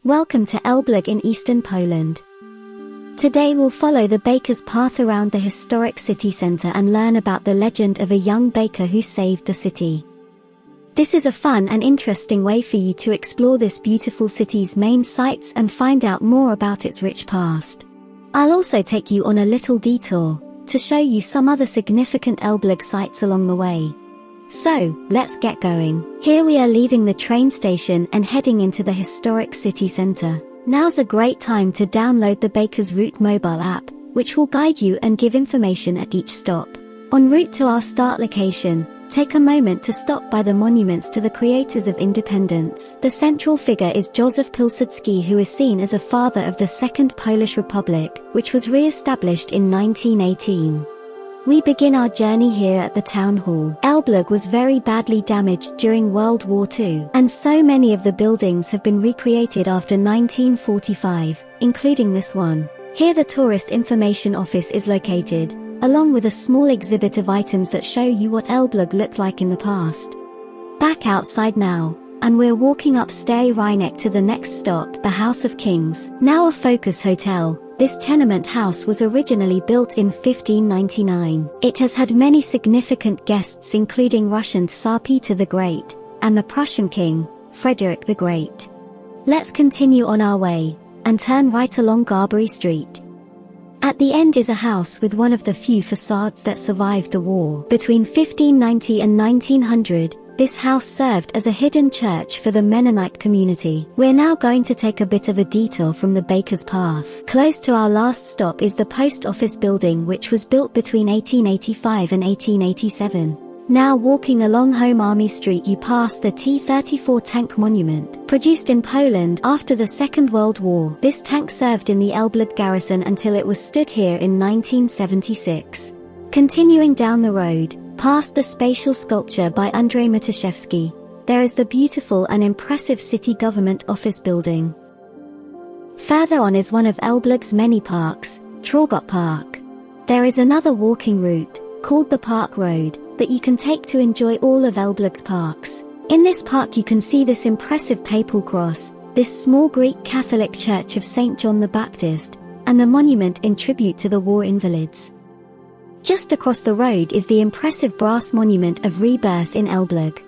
Welcome to Elblag in eastern Poland. Today we'll follow the baker's path around the historic city center and learn about the legend of a young baker who saved the city. This is a fun and interesting way for you to explore this beautiful city's main sites and find out more about its rich past. I'll also take you on a little detour to show you some other significant Elblag sites along the way. So, let's get going. Here we are leaving the train station and heading into the historic city center. Now's a great time to download the Baker's Route mobile app, which will guide you and give information at each stop. En route to our start location, take a moment to stop by the monuments to the creators of independence. The central figure is Józef Pilsudski, who is seen as a father of the Second Polish Republic, which was re-established in 1918. We begin our journey here at the town hall. Elblag was very badly damaged during World War II, and so many of the buildings have been recreated after 1945, including this one. Here the tourist information office is located, along with a small exhibit of items that show you what Elblag looked like in the past. Back outside now, and we're walking up Stary Rynek to the next stop, the House of Kings. Now a Focus Hotel, this tenement house was originally built in 1599. It has had many significant guests including Russian Tsar Peter the Great, and the Prussian King, Frederick the Great. Let's continue on our way, and turn right along Garbury Street. At the end is a house with one of the few facades that survived the war. Between 1590 and 1900, this house served as a hidden church for the Mennonite community. We're now going to take a bit of a detour from the Baker's Path. Close to our last stop is the post office building, which was built between 1885 and 1887. Now walking along Home Army Street you pass the T-34 tank monument. Produced in Poland after the Second World War, this tank served in the Elblag garrison until it was stood here in 1976. Continuing down the road, past the spatial sculpture by Andrzej Matuszewski, there is the beautiful and impressive city government office building. Further on is one of Elblag's many parks, Traugott Park. There is another walking route, called the Park Road, that you can take to enjoy all of Elblag's parks. In this park you can see this impressive papal cross, this small Greek Catholic church of St. John the Baptist, and the monument in tribute to the war invalids. Just across the road is the impressive brass monument of rebirth in Elblag.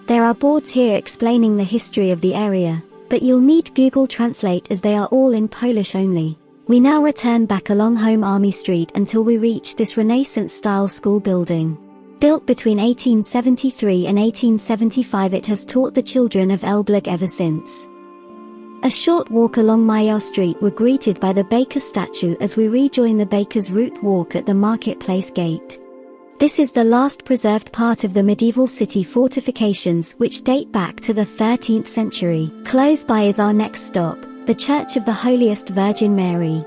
There are boards here explaining the history of the area, but you'll need Google Translate as they are all in Polish only. We now return back along Home Army Street until we reach this Renaissance-style school building. Built between 1873 and 1875, it has taught the children of Elblag ever since. A short walk along Major Street we're greeted by the Baker statue as we rejoin the Baker's Route walk at the Marketplace Gate. This is the last preserved part of the medieval city fortifications which date back to the 13th century. Close by is our next stop, the Church of the Holiest Virgin Mary.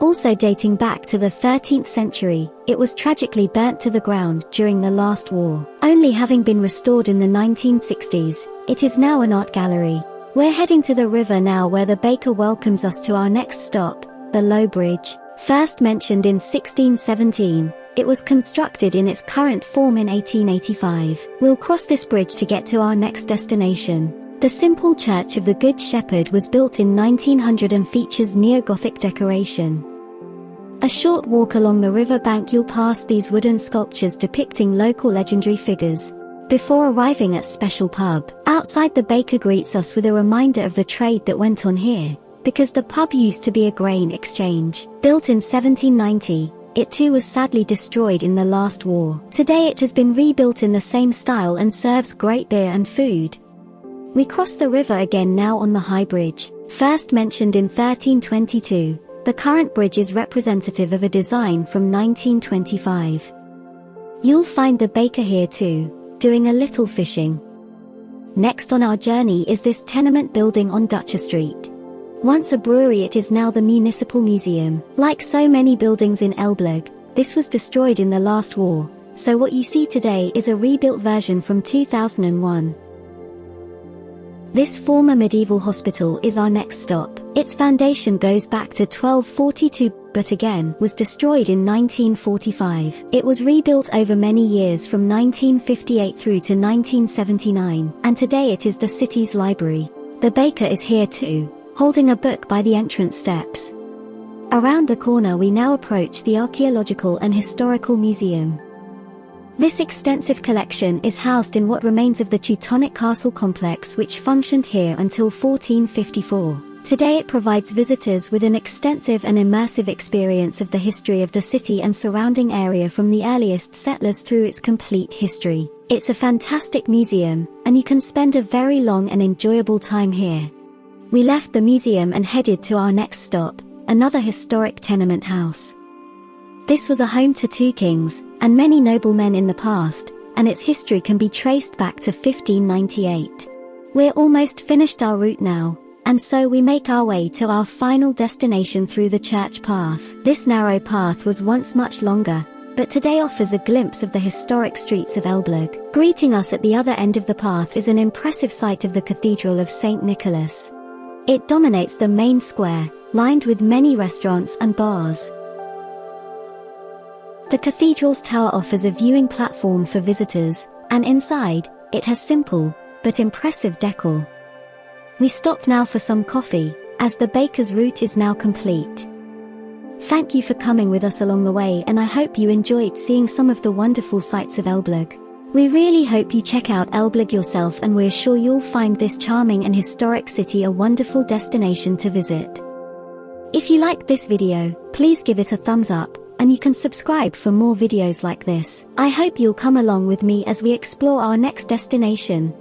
Also dating back to the 13th century, it was tragically burnt to the ground during the last war. Only having been restored in the 1960s, it is now an art gallery. We're heading to the river now where the Baker welcomes us to our next stop, the Low Bridge. First mentioned in 1617, it was constructed in its current form in 1885. We'll cross this bridge to get to our next destination. The simple Church of the Good Shepherd was built in 1900 and features neo-Gothic decoration. A short walk along the river bank you'll pass these wooden sculptures depicting local legendary figures, before arriving at Special Pub. Outside the Baker greets us with a reminder of the trade that went on here, because the pub used to be a grain exchange. Built in 1790, it too was sadly destroyed in the last war. Today it has been rebuilt in the same style and serves great beer and food. We cross the river again now on the High Bridge. First mentioned in 1322, the current bridge is representative of a design from 1925. You'll find the Baker here too, doing a little fishing. Next on our journey is this tenement building on Dutcher Street. Once a brewery, it is now the Municipal Museum. Like so many buildings in Elblag, this was destroyed in the last war, so what you see today is a rebuilt version from 2001. This former medieval hospital is our next stop. Its foundation goes back to 1242, but again was destroyed in 1945. It was rebuilt over many years from 1958 through to 1979, and today it is the city's library. The baker is here too, holding a book by the entrance steps. Around the corner we now approach the Archaeological and Historical Museum. This extensive collection is housed in what remains of the Teutonic castle complex which functioned here until 1454. Today it provides visitors with an extensive and immersive experience of the history of the city and surrounding area from the earliest settlers through its complete history. It's a fantastic museum, and you can spend a very long and enjoyable time here. We left the museum and headed to our next stop, another historic tenement house. This was a home to two kings, and many noblemen in the past, and its history can be traced back to 1598. We're almost finished our route now, and so we make our way to our final destination through the church path. This narrow path was once much longer, but today offers a glimpse of the historic streets of Elblag. Greeting us at the other end of the path is an impressive sight of the Cathedral of St. Nicholas. It dominates the main square, lined with many restaurants and bars. The cathedral's tower offers a viewing platform for visitors, and inside, it has simple, but impressive decor. We stopped now for some coffee, as the baker's route is now complete. Thank you for coming with us along the way, and I hope you enjoyed seeing some of the wonderful sights of Elblag. We really hope you check out Elblag yourself, and we're sure you'll find this charming and historic city a wonderful destination to visit. If you liked this video, please give it a thumbs up, and you can subscribe for more videos like this. I hope you'll come along with me as we explore our next destination.